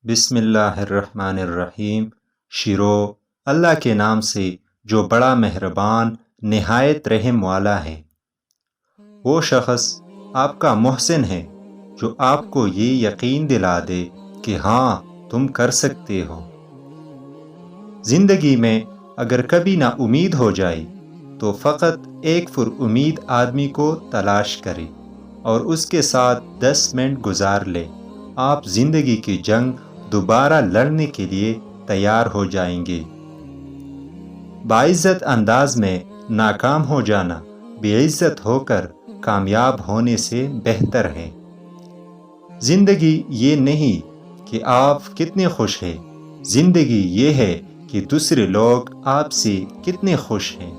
بسم اللہ الرحمن الرحیم۔ شروع اللہ کے نام سے جو بڑا مہربان نہایت رحم والا ہے۔ وہ شخص آپ کا محسن ہے جو آپ کو یہ یقین دلا دے کہ ہاں تم کر سکتے ہو۔ زندگی میں اگر کبھی نا امید ہو جائے تو فقط ایک پر امید آدمی کو تلاش کرے اور اس کے ساتھ 10 منٹ گزار لے، آپ زندگی کی جنگ دوبارہ لڑنے کے لیے تیار ہو جائیں گے۔ باعزت انداز میں ناکام ہو جانا بے عزت ہو کر کامیاب ہونے سے بہتر ہے۔ زندگی یہ نہیں کہ آپ کتنے خوش ہیں، زندگی یہ ہے کہ دوسرے لوگ آپ سے کتنے خوش ہیں۔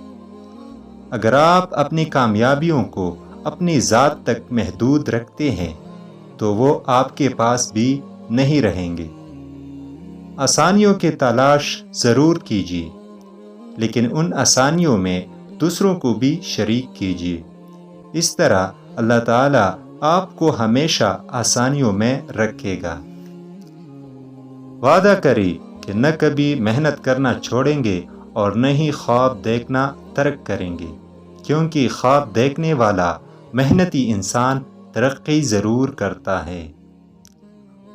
اگر آپ اپنی کامیابیوں کو اپنی ذات تک محدود رکھتے ہیں تو وہ آپ کے پاس بھی نہیں رہیں گے۔ آسانیوں کی تلاش ضرور کیجیے، لیکن ان آسانیوں میں دوسروں کو بھی شریک کیجیے۔ اس طرح اللہ تعالیٰ آپ کو ہمیشہ آسانیوں میں رکھے گا۔ وعدہ کریں کہ نہ کبھی محنت کرنا چھوڑیں گے اور نہ ہی خواب دیکھنا ترک کریں گے، کیونکہ خواب دیکھنے والا محنتی انسان ترقی ضرور کرتا ہے۔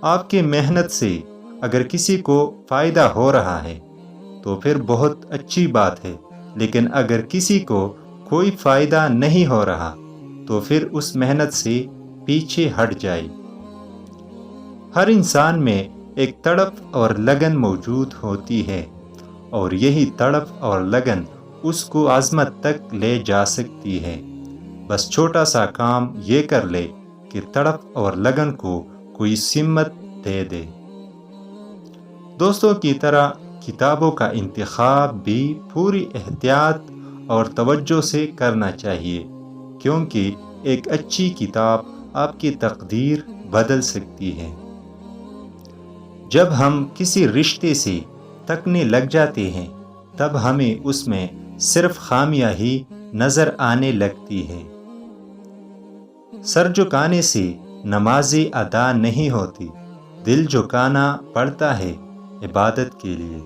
آپ کی محنت سے اگر کسی کو فائدہ ہو رہا ہے تو پھر بہت اچھی بات ہے، لیکن اگر کسی کو کوئی فائدہ نہیں ہو رہا تو پھر اس محنت سے پیچھے ہٹ جائے۔ ہر انسان میں ایک تڑپ اور لگن موجود ہوتی ہے، اور یہی تڑپ اور لگن اس کو عظمت تک لے جا سکتی ہے۔ بس چھوٹا سا کام یہ کر لے کہ تڑپ اور لگن کو کوئی سمت دے دے۔ دوستوں کی طرح کتابوں کا انتخاب بھی پوری احتیاط اور توجہ سے کرنا چاہیے، کیونکہ ایک اچھی کتاب آپ کی تقدیر بدل سکتی ہے۔ جب ہم کسی رشتے سے تکنے لگ جاتے ہیں تب ہمیں اس میں صرف خامیاں ہی نظر آنے لگتی ہے۔ سر جھکانے سے نمازیں ادا نہیں ہوتی، دل جھکانا پڑتا ہے عبادت کے لیے۔